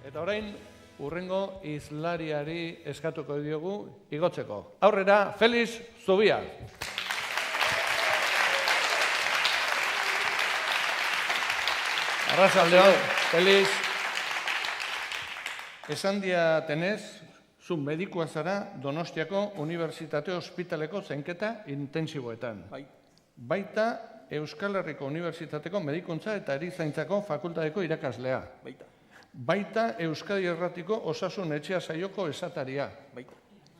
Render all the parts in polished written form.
Eta orain, urrengo hizlariari eskatuko diogu igotzeko. Aurrera, Felix Zubia. Arratsaldeon, Felix. Esan diatenez, zu medikua zara Donostiako Unibertsitate Ospitaleko zainketa intentsiboetan. Baita Euskal Herriko Unibertsitateko Medikuntza eta Erizaintzako Fakultateko irakaslea. Baita Euskadi Erratiko Osasun Etxea Saioko esataria.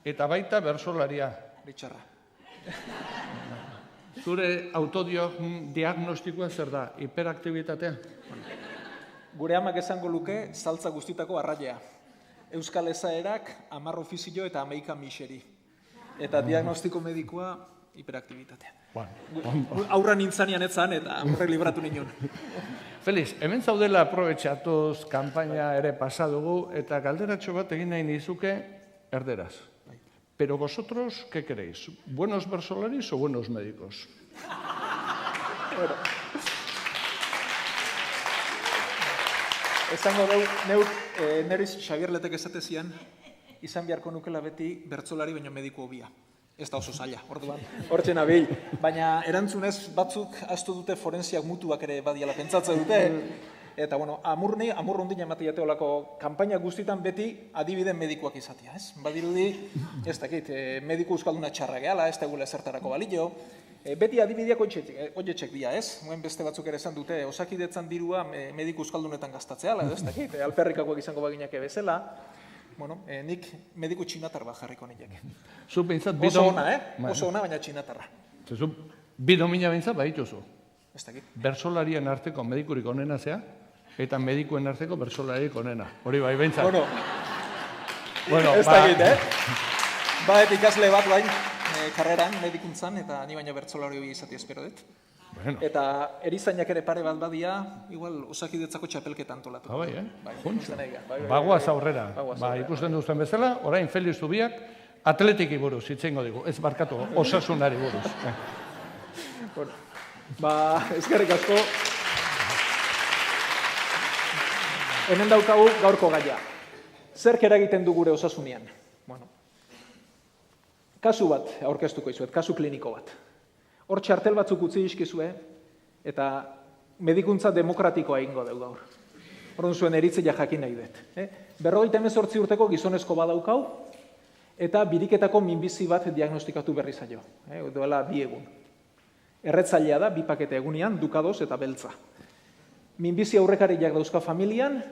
Eta baita bersolaria. Bitxarra. Zure autodiagnostikoa zer da? Hiperaktibitatea? Gure amak esango luke saltza guztitako arraia. Euskal ezaerak 10 ofizio eta 11 miseri. Eta diagnostiko medikoa hiperaktibitatea. Aurra nintzanean etzan eta horrek libratu nion. Felix, hemen zaudela aprobetxatuz kanpaina ere pasadugu eta galderatxo bat egin nahi nizuke erderaz. Pero vosotros, ¿qué queréis? ¿Buenos versolaris o buenos médicos? Bueno. Esango dugu, neriz Xabier Letek esatezian, izan beharko nukela beti bertsolari baino mediku hobia. Ez da oso zaila, orduan. Hortzen abil. Baina erantzunez batzuk astu dute forensiak mutuak ere badiala pentsatzen dute. Eta, bueno, amur ondina ematea olako kanpaina guztitan beti adibide medikuak izatea, ez? Badirudi, ez dakit, mediku euskalduna txarra gehala, ez da gula ezertarako balio. Beti adibideak oietxek dira, ez? Moen beste batzuk ere esan dute, osakidetzan dirua mediku euskaldunetan gastatzea, ez dakit, alperrikakoak izango baginak bezala. Bueno, nik mediku txinatar bat jarriko nitek. Oso ona, Oso ona, baina txinatarra. Bi domina bintzat bahituzu. Ez dakit. Bersolarien arteko medikurik onena zea, eta medikuen arteko bersolariek onena. Hori bai, bintzat. Bueno, ez dakit, Badet ikasle bat bain, karreran, medikuntzan, eta ni baina bertsolari hori izati espero dut. Eta erizainak ere pare bat badia, igual osakidetzako txapelketa antolatu. Bai, Bagoaz aurrera. Ikusten duzten bezala, orain Felix Zubiak atletiki buruz, itzengo digu, ez barkatu, osasunari buruz. Eskerrik asko. Hemen daukagu gaurko gaia. Zerk eragiten du gure osasunean? Kasu bat aurkeztuko izuet, kasu kliniko bat. Hor txartel batzuk utzi dizkizue, eta medikuntza demokratikoa egingo dugu gaur. Orduan zuen eritzea jakin nahi dut. 58 urteko gizonezko badaukau, eta biriketako minbizi bat diagnostikatu berri zaio. Duela 2 egun. Erretzailea da, 2 pakete egunean, dukadoz eta beltza. Minbizi aurrekariak dauzka familian,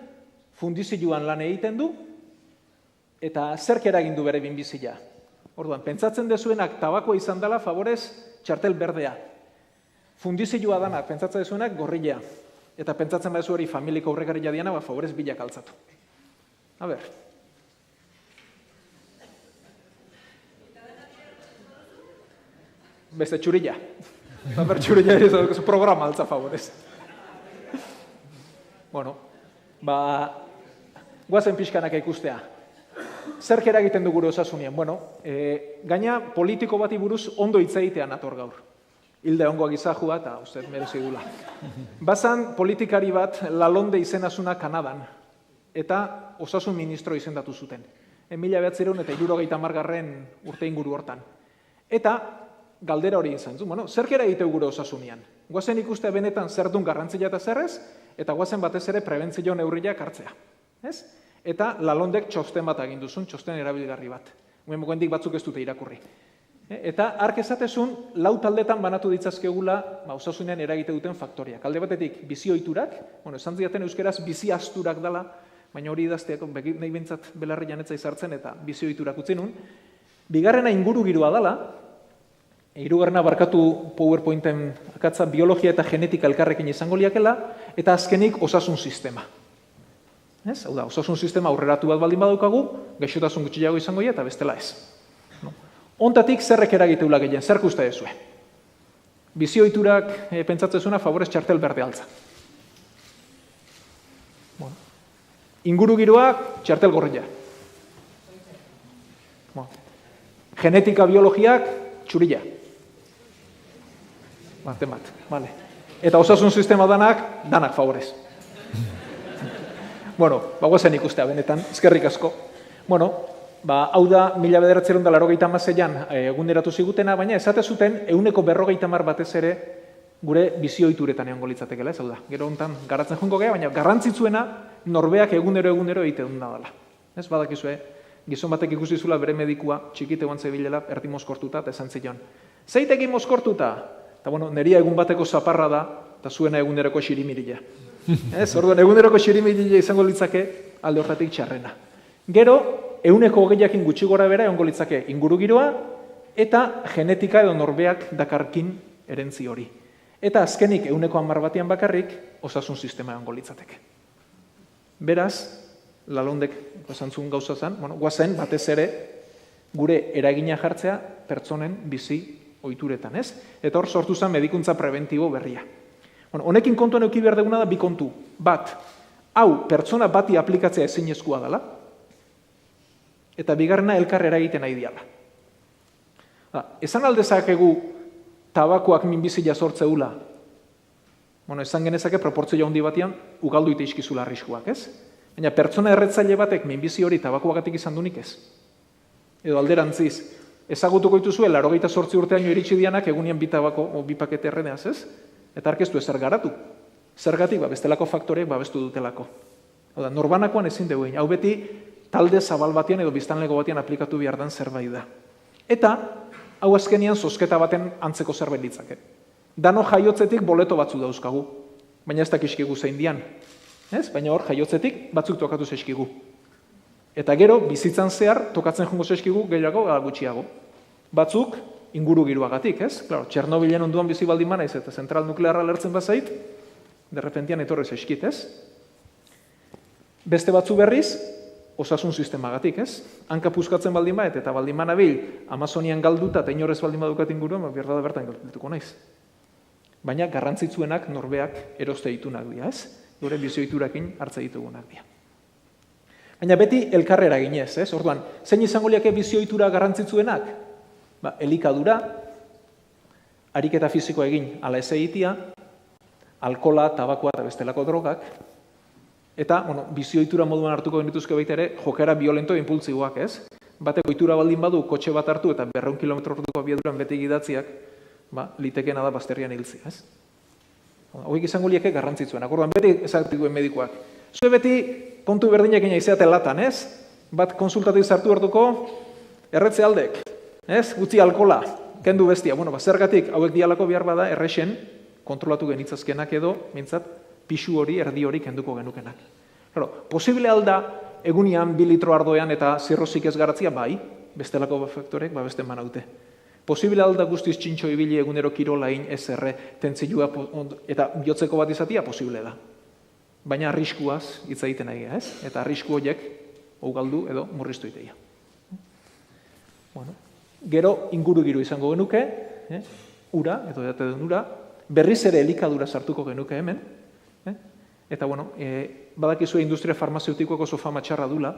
fundizioan lan egiten du, eta zerk eragin du bere minbizia. Orduan, pentsatzen dezuenak tabakoa izan dela, favorez, txartel berdea. Fundizioa danak, pentsatzen dezuenak, gorrilea. Eta pentsatzen badezu hori familiko aurrekaria diana, favorez bilak altzatu. A ber. Beste txurilla. Ber txurilla ez programa altza, favorez. Bueno, guazen pixkanak ikustea. Zerk eragiten du gure osasunean? Gaina politiko bati buruz ondo hitz egitean ator gaur. Hilde ongoa gizajua eta uste merezi dula. Bazan politikari bat Lalonde izenazuna Kanadan eta osasun ministro izendatu zuten. 1970 urte inguru hortan. Eta galdera hori izan zu. Zerk eragiten gure osasunean? Guazen ikustea benetan zer dun garrantzia eta zerrez, eta guazen batez ere prebentzio neurriak hartzea. Ez? Eta Lalondek txosten bat egin duzun, txosten erabilgarri bat. Momendik batzuk ez dute irakurri. Eta ark esatezun, 4 taldetan banatu ditzazkegula osasunean eragite duten faktoriak. Alde batetik, bizioiturak, esan zidaten euskeraz biziasturak dela, baina hori idazteak, nahi bintzat belarri janetza izartzen eta bizioiturak utzi nun. Bigarrena inguru giroa dela, hirugarrena barkatu PowerPointen akatza biologia eta genetika elkarrekin izango liakela, eta azkenik osasun sistema. Hau da, osasun sistema aurreratu bat baldin badaukagu, gaixotasun gutxiago izango eta bestela ez. Ontatik zerrek eragiteula gehien, zerk uste dezue? Bizioiturak pentsatzezuna favorez txartel berde altza. Inguru giroak txartel gorrilla. Genetika biologiak txurilla. Bat. Eta osasun sistema danak favorez. Bueno, bagoazen ikustea benetan, eskerrik asko. Bueno, hau da 1986an eguneratu zigutena, baina esate zuten 150 batez ere gure bizioituretan egongo litzatekeela, ez hau da. Gero hontan garatzen joango gea, baina garrantzitsuena norbeak egunero egiten dala. Ez badakizue, gizon batek ikusi zula bere medikua txikite egon zebilela erdi mozkortuta eta esan zion. Zeitekin mozkortuta? Eta bueno, neria egun bateko zaparra da, eta zuena eguneroko xirimirila. Ez, orduan eguneroko xirimirila izango litzake alde horretik txarrena. Gero, 120 gutxi gora bera egongo litzake ingurugiroa eta genetika edo norbeak dakarkin erentzi hori. Eta azkenik 110 batean bakarrik osasun sistema egongo litzateke. Beraz, Lalondek esantzun gauza zen, guazen batez ere gure eragina jartzea pertsonen bizi ohituretan, ez? Eta hor sortu zen medikuntza preventibo berria. Honekin kontuan eduki behar duguna da bi kontu. Bat, hau pertsona bati aplikatzea ezinezkoa dela, eta bigarrena elkar eragiten nahi diala. Esan aldezakegu tabakoak minbizia sortzeula, esan genezake proportzio handi batean ugaldu ite izkizula arriskuak, ez? Baina pertsona erretzaile batek minbizi hori tabakoagatik izan dunik ez. Edo alderantziz, ezagutuko dituzue 88 urteaino iritsi dianak egunian bi tabako o bi pakete erreneaz, ez? Eta arkeztu ezer garatu. Zergatik, bestelako faktoreek babestu dutelako. Oda, norbanakoan ezin dugu, hau beti talde zabal batean edo biztanlego batean aplikatu behar den zerbait da. Eta, hau azkenian zozketa baten antzeko zerbait litzake. Dano jaiotzetik boleto batzu dauzkagu, baina ez dakizkigu zein dian. Ez? Baina hor jaiotzetik batzuk tokatu zeskigu. Eta gero, bizitzan zehar, tokatzen jongo zeskigu gehiago gutxiago. Batzuk, inguru giroagatik, ez? Claro, Txernobilen onduan bizi baldin manaiz eta zentral nuklearra lertzen bazait, derrepentian etorri zeskit, ez? Beste batzu berriz, osasun sistemagatik, ez? Hanka puskatzen baldin baet eta baldin manabil, Amazonian galduta eta inorrez baldin badukat inguruan, berda da bertan galdutuko naiz. Baina garrantzitsuenak norbeak eroste ditunak dira, ez? Gure bizioiturakin hartze ditugunak dira. Baina beti elkarrera ginez, ez? Orduan, zein izango liake bizioitura garrantzitsuenak? Elikadura, ariketa fisikoa egin ala ez egitea, alkola, tabakoa eta bestelako drogak, eta, bizioitura moduan hartuko genituzke baita ere, jokera violento impultsiboak, ez? Batek ohitura baldin badu, kotxe bat hartu eta 200 km/h abiaduran beti gidatziak, litekeena da bazterrian hiltzea, ez? Horiek izango lieke garrantzitsuenak. Orduan beti ezagutuen medikuak. Zue beti kontu berdinekin aizeate latan, ez? Bat konsultatu izartu hartuko erretze aldek, ez? Gutxi alkola, kendu bestia. Zergatik hauek dialako behar bada errexen kontrolatu genitzazkenak edo, mintzat, pixu hori, erdi hori kenduko genukenak. Posible alda egunian 2 litro ardoean eta zirrozik ez garatzia, bai, bestelako faktorek, beste manaute. Posible alda guztiz txintxo ibili egunero kirolain, SR, tentzilua eta bihotzeko bat izatia, posible da. Baina arriskuaz hitz egiten nahi, ez? Eta arrisku horiek ugaldu edo murriztu iteia. Gero inguru giro izango genuke, ura, edo edate den ura, berriz ere elikadura sartuko genuke hemen, eta badakizue industria farmazeutikoak oso fama txarra dula,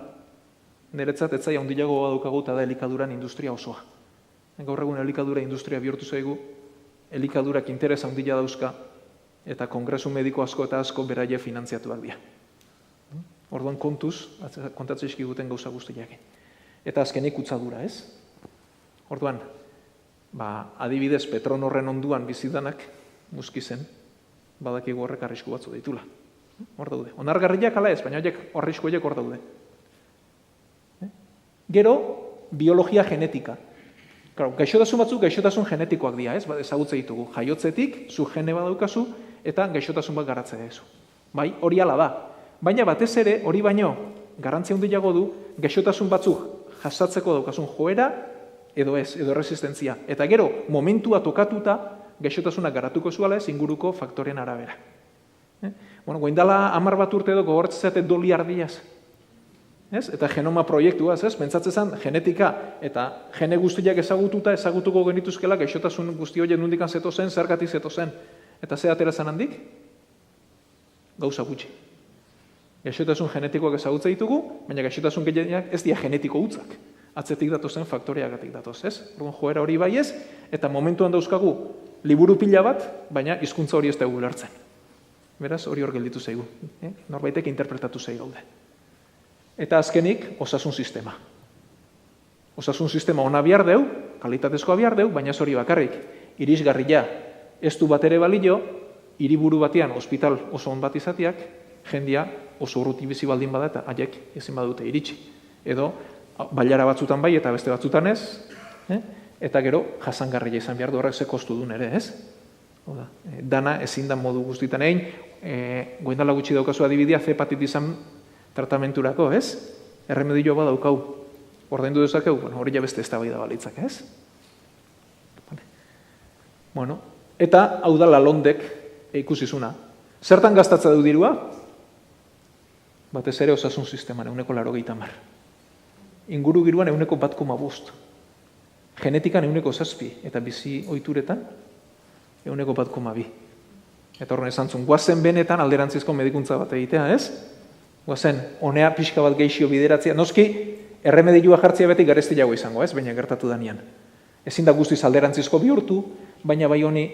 niretzat etzai handiago badukagu eta da elikaduran industria osoa. Gaur egun elikadura industria bihurtu zaigu, elikadurak interes handia dauzka, eta kongresu mediko asko eta asko beraie finantziatuak dira. Orduan kontuz, kontatzen eskiguten gauza guztiak. Eta azkenik kutsadura, ez? Orduan, adibidez, Petronorren onduan bizidanak, muskizen, badakigu horrek arrisku batzu ditula. Hor daude. Onargarriak ala ez, baina arrisku horiek hor daude. Gero, biologia genetika. Gaixotasun batzuk, gaixotasun genetikoak dira, ez? Ezagutze ditugu. Jaiotzetik, zu gene badaukazu, eta gaixotasun bat garatzea dezu. Bai, hori ala da. Baina batez ere, hori baino, garrantzia handiago du, gaixotasun batzuk jasatzeko daukasun joera, edo ez, edo resistentzia. Eta gero, momentua tokatuta, gaixotasunak garatuko zuala ez, inguruko faktoren arabera. Goindala 10 bat urte edo gogortzezate doli ardiaz. Eta genoma proiektuaz, pentsatzen zen genetika eta gene guztiak ezagutuko genituzkela gaixotasun guzti horiek nondik zetozen, zergatik zetozen. Eta ze atera zen handik? Gauza gutxi. Gaixotasun genetikoak ezagutza ditugu, baina gaixotasun gehienak ez dira genetiko hutzak. Atzetik datozen faktoreagatik datoz, ez? Orduan joera hori bai ez, eta momentuan dauzkagu liburu pila bat, baina hizkuntza hori ez dugu ulertzen. Beraz, hori hor gelditu zaigu. Norbaitek interpretatu zaigu gaude. Eta azkenik, osasun sistema. Osasun sistema ona bihar deu, kalitatezkoa bihar deu, baina hori bakarrik. Irisgarria ez du bat ere balio, hiriburu batean ospital oso on bat izatiak, jendia oso urruti bizi baldin bada eta haiek ezin badute iritsi. Edo, bailara batzutan bai eta beste batzutan ez, eta gero jasangarria izan behar du horrek ze kostu duen ere, ez? Dana ezin da modu guztietan egin, goindala gutxi daukazu adibidea C hepatitisan tratamenturako, ez? Erremedio bat daukau. Ordaindu dezakegu, hori ja beste eztabaida balitzak, ez? Bueno, eta hau da lalondek ikusizuna. Zertan gastatza du dirua? Batez ere osasun sisteman, 180. Inguru giruan 1,5. Genetikan 1,7, eta bizi ohituretan 1,2. Eta horren esan zuen, guazen benetan alderantzizko medikuntza bat egitea, ez? Guazen, honea pixka bat geixio bideratzea. Noski, erremedioa jartzea beti garestiago izango, ez? Baina gertatu danian. Ezin da guztiz alderantzizko bihurtu, baina bai honi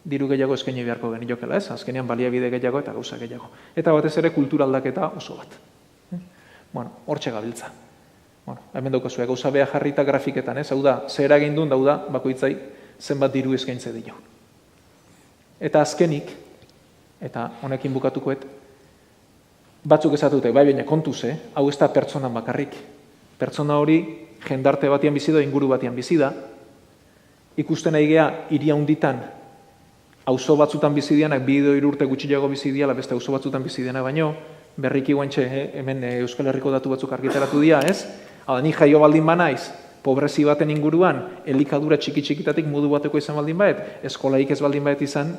diru gehiago eskaini beharko geniokela, ez? Azkenean baliabide gehiago eta gauza gehiago. Eta batez ere kultura aldaketa oso bat. Bueno, hortxe gabiltza. Bueno, hemen daukazue gauza beha jarrita grafiketan, ez? Hau da, zer egin duen dauda bakoitzai zenbat diru eskaintze dio. Eta azkenik, eta honekin bukatukoet, batzuk esatute, bai baina kontuz, hau ez da pertsonan bakarrik. Pertsona hori jendarte batean bizi da, inguru batean bizi da. Ikusten aigea hiri handitan auzo batzutan bizi dianak 2-3 urte gutxiago bizi diala beste auzo batzutan bizi diana baino, berriki guantxe hemen Euskal Herriko datu batzuk argitaratu dira, ez? Hala, ni jaio baldin banaiz, pobrezi baten inguruan, elikadura txiki-txikitatik modu bateko izan baldin baet, eskolaik ez baldin baet izan,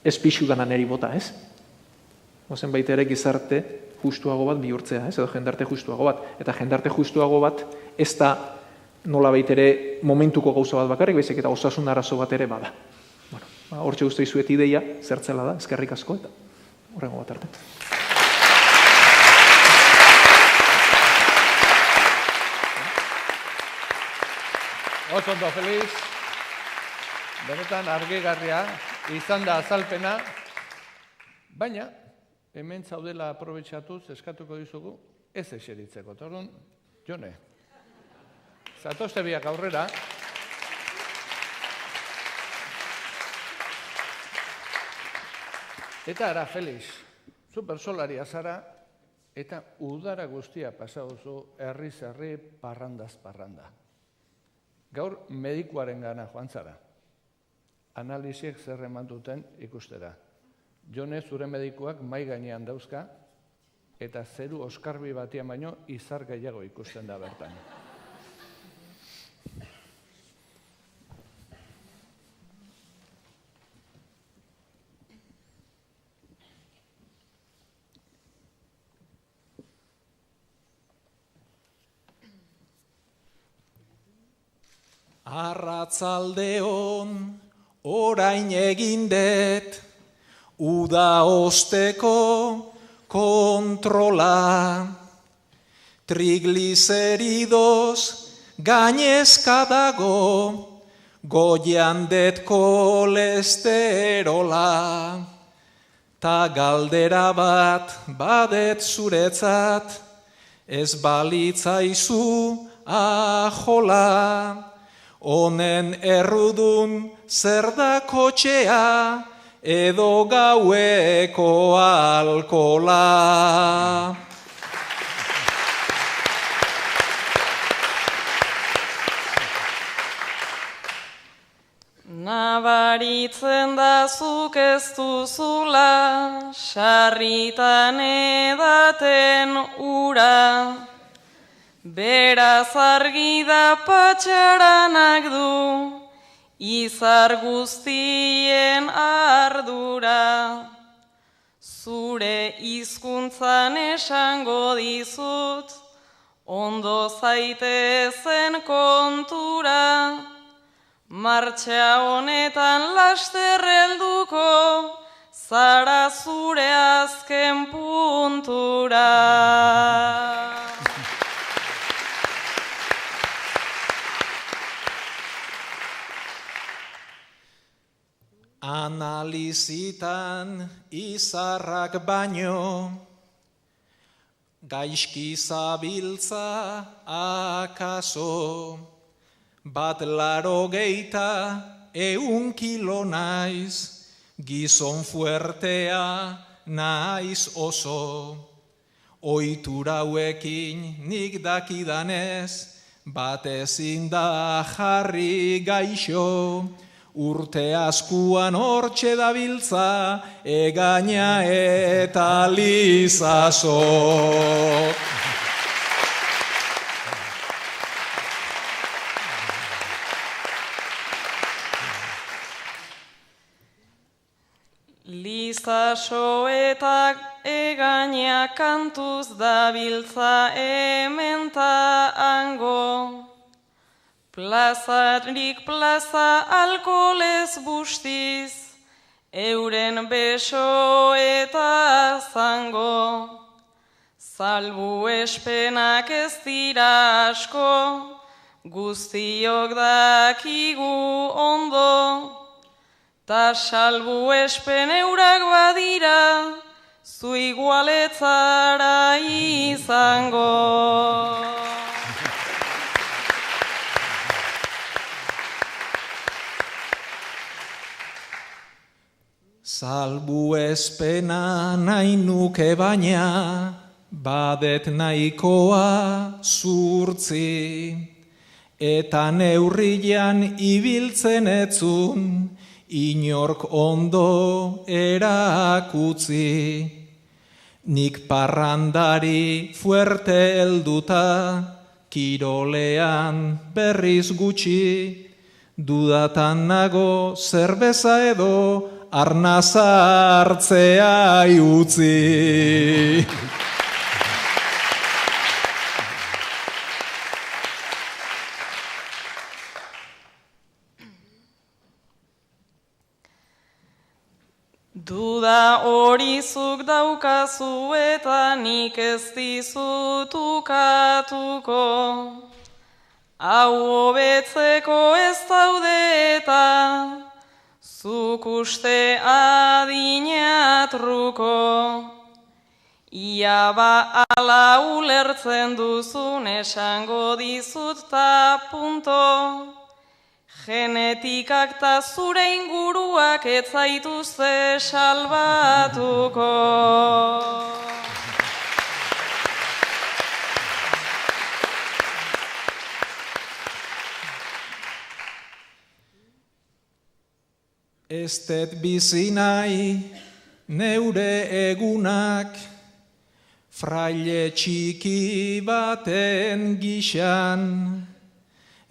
ez pixu dana neri bota, ez? Ozen baita ere gizarte justuago bat bihurtzea, ez? Edo jendarte justuago bat. Eta jendarte justuago bat ez da nola baita ere momentuko gauza bat bakarrik, baizik eta osasun arazo bat ere bada. Bueno, hortxe uste izuet ideia, zertzela da, eskerrik asko, eta horrengo bat arte. Oso ondo, Feliz. Benetan argigarria izan da azalpena, baina hemen zaudela aprobetxatuz eskatuko dizugu ez eseritzeko. Orduan, Jone, zatozte biak aurrera. Eta ara, Feliz, zu persolaria zara eta udara guztia pasauzu herri-herri, parrandaz-parranda. Gaur medikuaren gana joan zara. Analiziek zer eman duten ikustera. Jone, zure medikuak mai gainean dauzka, eta zeru oskarbi batian baino izar gehiago ikusten da bertan. Arratzaldeon orain egindet, uda osteko kontrola, trigliceridos gainezka dago, goian det kolesterola, ta galdera bat badet zuretzat, ez balitzaizu ajola, honen errudun zer da kotxea, edo gaueko alkola. Nabaritzen da zuk ez duzula, sarritan edaten ura, beraz argi da patxaranak du, izar guztien ardura. Zure hizkuntzan esango dizut, ondo zaitezen kontura, martxa honetan laster helduko, zara zure azken puntura. bizitan izarrak baino, gaizki zabiltza akaso, bat 80 kilo naiz, gizon fuertea naiz oso. Ohitura hauekin nik dakidanez, bat ezin da jarri gaixo, urte askuan hortxe dabiltza, egaina eta lizaso. Lizaso eta egaina kantuz dabiltza hemen ta hango. Plazarik plaza alkoholez bustiz, euren beso eta zango. Salbuespenak ez dira asko, guztiok dakigu ondo. Ta salbuespen eurak badira, zu igualetzara izango. Salbuespena nahi nuke baina, badet nahikoa zurtzi, eta neurrian ibiltzen etzun, inork ondo erakutzi. Nik parrandari fuerte helduta, kirolean berriz gutxi, dudatan nago zerbeza edo arnaza hartzea utzi. Duda hori zuk daukazu eta nik ez dizut ukatuko. Hau hobetzeko ez daude eta zuk uste adinatruko. Ia ba ala ulertzen duzun esango dizut ta punto. Genetikak ta zure inguruak ez zaituzte salbatuko. Ez det bizi nahi neure egunak, fraile txiki baten gixan.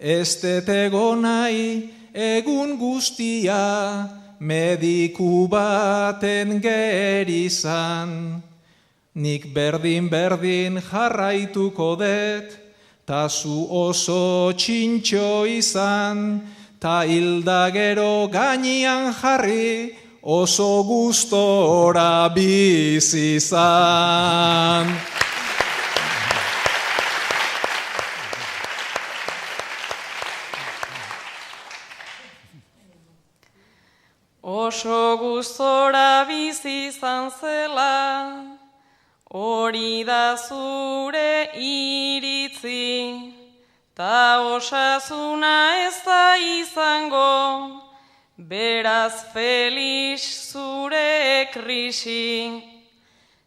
Ez det egon nahi egun guztia, mediku baten gerizan. Nik berdin jarraituko det, ta zu oso txintxo izan, ta hilda gero gainean jarri, oso gustora bizi izan. Oso gustora bizi izan zela, hori da zure iritzi, ta osasuna ez da izango, beraz Felix zure krisi.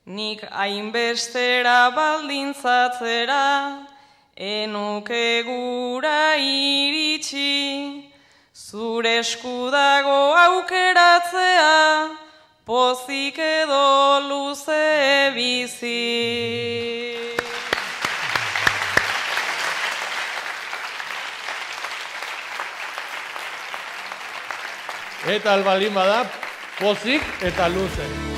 Nik hainbestera baldintzatzera, enuke gura iritsi, zure esku dago aukeratzea, pozik edo luze bizi. Eta albaldin bada, pozik eta luze.